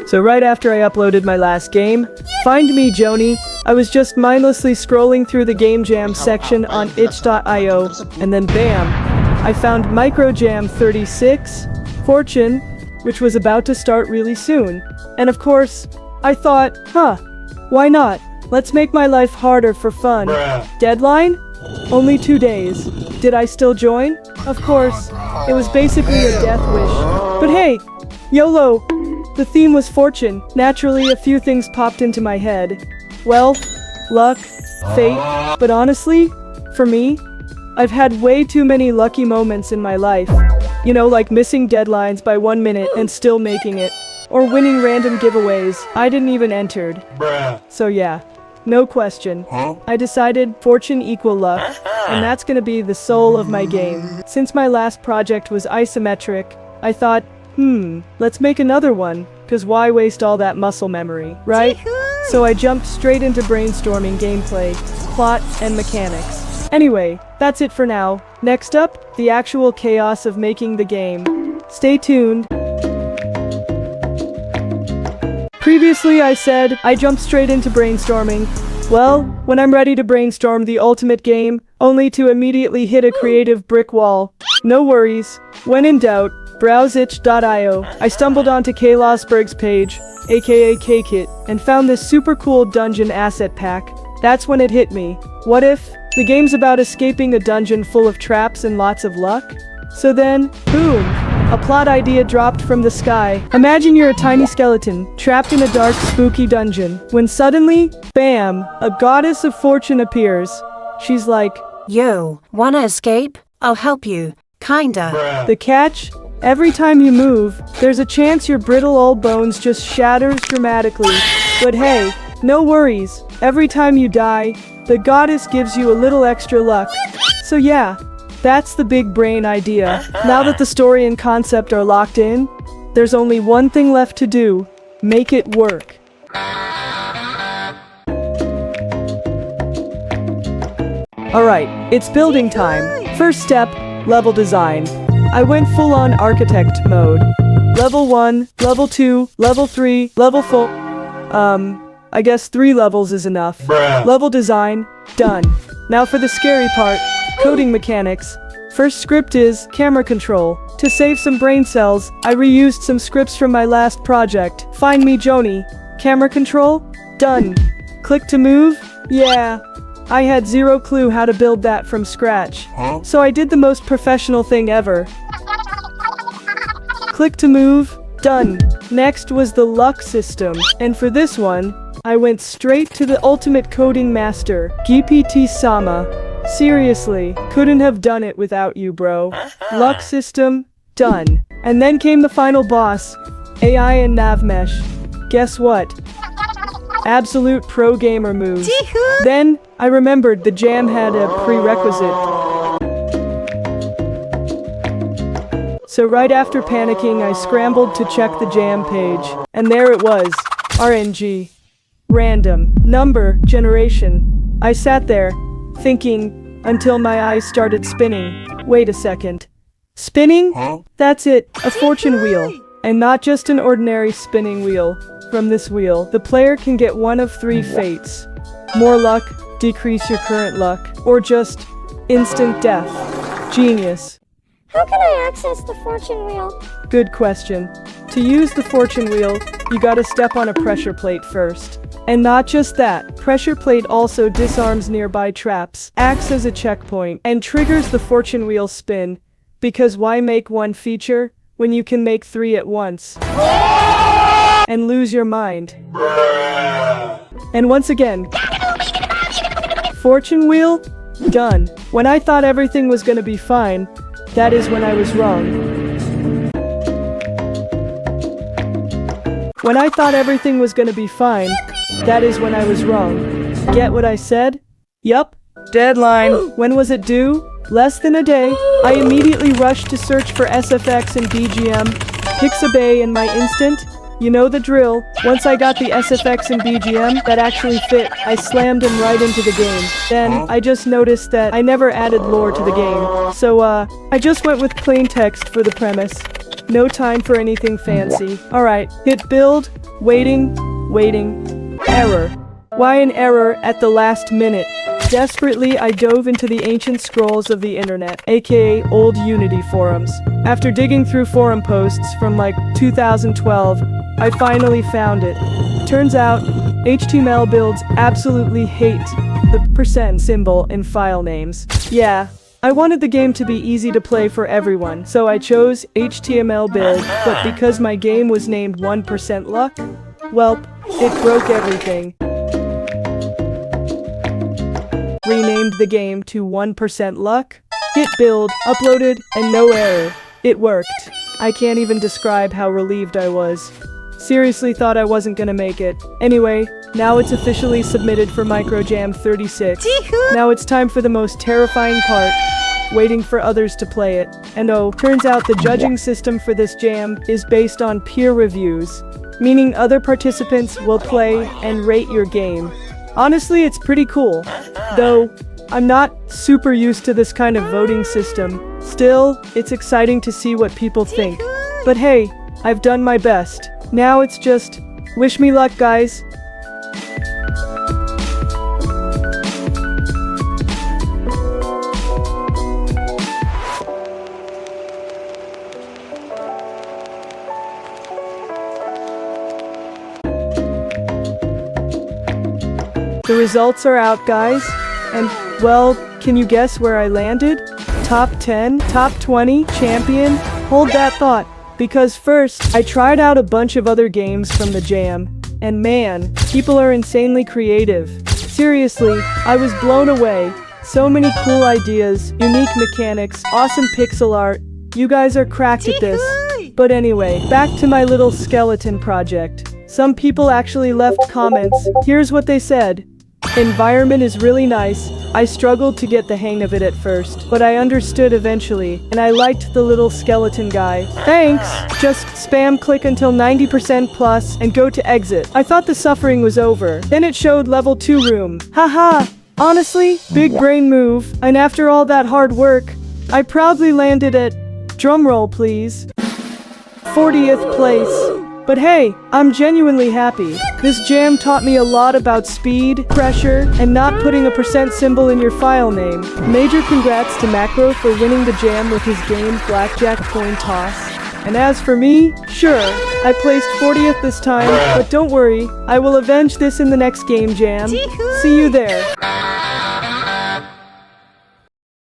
So right after I uploaded my last game, find me Joni, I was just mindlessly scrolling through the Game Jam section on itch.io, and then bam, I found Micro Jam 36, Fortune, which was about to start really soon. And of course, I thought, why not? Let's make my life harder for fun. Deadline? Only 2 days. Did I still join? Of course. It was basically a death wish. But hey, YOLO! The theme was fortune. Naturally, a few things popped into my head. Wealth, luck, fate. But honestly, for me, I've had way too many lucky moments in my life. You know, like missing deadlines by 1 minute and still making it. Or winning random giveaways I didn't even entered. So yeah, no question. I decided fortune equal luck, and that's gonna be the soul of my game. Since my last project was isometric, I thought, let's make another one, cause why waste all that muscle memory, right? So I jumped straight into brainstorming gameplay, plot, and mechanics. Anyway, that's it for now. Next up, the actual chaos of making the game. Stay tuned. Previously I said I jumped straight into brainstorming. Well, when I'm ready to brainstorm the ultimate game, only to immediately hit a creative brick wall. No worries. When in doubt, browse itch.io. I stumbled onto Kaylasberg's page, aka K-Kit, and found this super cool dungeon asset pack. That's when it hit me. What if the game's about escaping a dungeon full of traps and lots of luck? So then, boom! A plot idea dropped from the sky. Imagine you're a tiny skeleton, trapped in a dark, spooky dungeon, when suddenly, bam, a goddess of fortune appears. She's like, "Yo, wanna escape? I'll help you. Kinda." The catch? Every time you move, there's a chance your brittle old bones just shatters dramatically. But hey, no worries. Every time you die, the goddess gives you a little extra luck. So yeah, that's the big brain idea. Now that the story and concept are locked in, there's only one thing left to do. Make it work. Alright, it's building time. First step, level design. I went full-on architect mode. Level 1, level 2, level 3, level 4. I guess 3 levels is enough. Level design, done. Now for the scary part. Coding mechanics. First script is camera control. To save some brain cells, I reused some scripts from my last project. Find me Joni. Camera control? Done. Click to move? Yeah. I had zero clue how to build that from scratch. So I did the most professional thing ever. Click to move? Done. Next was the luck system. And for this one, I went straight to the ultimate coding master, GPT-sama. Seriously, couldn't have done it without you, bro. Luck system, done. And then came the final boss, AI and nav mesh. Guess what? Absolute pro gamer moves. Then, I remembered the jam had a prerequisite. So right after panicking, I scrambled to check the jam page. And there it was. RNG. Random. Number. Generation. I sat there, thinking, until my eyes started spinning. Wait a second. Spinning? That's it, a fortune wheel. And not just an ordinary spinning wheel. From this wheel, the player can get one of 3 fates. More luck, decrease your current luck, or just instant death. Genius. How can I access the fortune wheel? Good question. To use the fortune wheel, you gotta step on a pressure plate first. And not just that, pressure plate also disarms nearby traps, acts as a checkpoint, and triggers the fortune wheel spin. Because why make one feature when you can make 3 at once? And lose your mind. And once again, fortune wheel, done. When I thought everything was gonna be fine, that is when I was wrong. When I thought everything was gonna be fine, that is when I was wrong. Get what I said? Yup. Deadline. When was it due? Less than a day. I immediately rushed to search for SFX and BGM. Pixabay in my instant. You know the drill. Once I got the SFX and BGM that actually fit, I slammed them right into the game. Then, I just noticed that I never added lore to the game. So, I just went with plain text for the premise. No time for anything fancy. Alright, hit build, waiting, error. Why an error at the last minute? Desperately, I dove into the ancient scrolls of the internet, aka old Unity forums. After digging through forum posts from like 2012, I finally found it. Turns out, HTML builds absolutely hate the percent symbol in file names. Yeah, I wanted the game to be easy to play for everyone, so I chose HTML build, but because my game was named 1% luck, welp, it broke everything. Renamed the game to 1% luck, hit build, uploaded, and no error. It worked. I can't even describe how relieved I was. Seriously thought I wasn't gonna make it. Anyway, now it's officially submitted for Microjam 36. Now it's time for the most terrifying part, waiting for others to play it. And oh, turns out the judging system for this jam is based on peer reviews, meaning other participants will play and rate your game. Honestly, it's pretty cool. Though, I'm not super used to this kind of voting system. Still, it's exciting to see what people think. But hey, I've done my best. Now it's just, wish me luck, guys. The results are out, guys, and, well, can you guess where I landed? Top 10, top 20, champion? Hold that thought, because first, I tried out a bunch of other games from the jam, and man, people are insanely creative. Seriously, I was blown away. So many cool ideas, unique mechanics, awesome pixel art. You guys are cracked at this. But anyway, back to my little skeleton project. Some people actually left comments. Here's what they said. Environment is really nice. I struggled to get the hang of it at first, but I understood eventually, and I liked the little skeleton guy. Thanks! Just spam click until 90% plus and go to exit. I thought the suffering was over. Then it showed level 2 room. Haha! Honestly, big brain move, and after all that hard work, I proudly landed at, drumroll please, 40th place. But hey, I'm genuinely happy. This jam taught me a lot about speed, pressure, and not putting a percent symbol in your file name. Major congrats to Macro for winning the jam with his game Blackjack Coin Toss. And as for me, sure, I placed 40th this time, but don't worry, I will avenge this in the next game jam. See you there.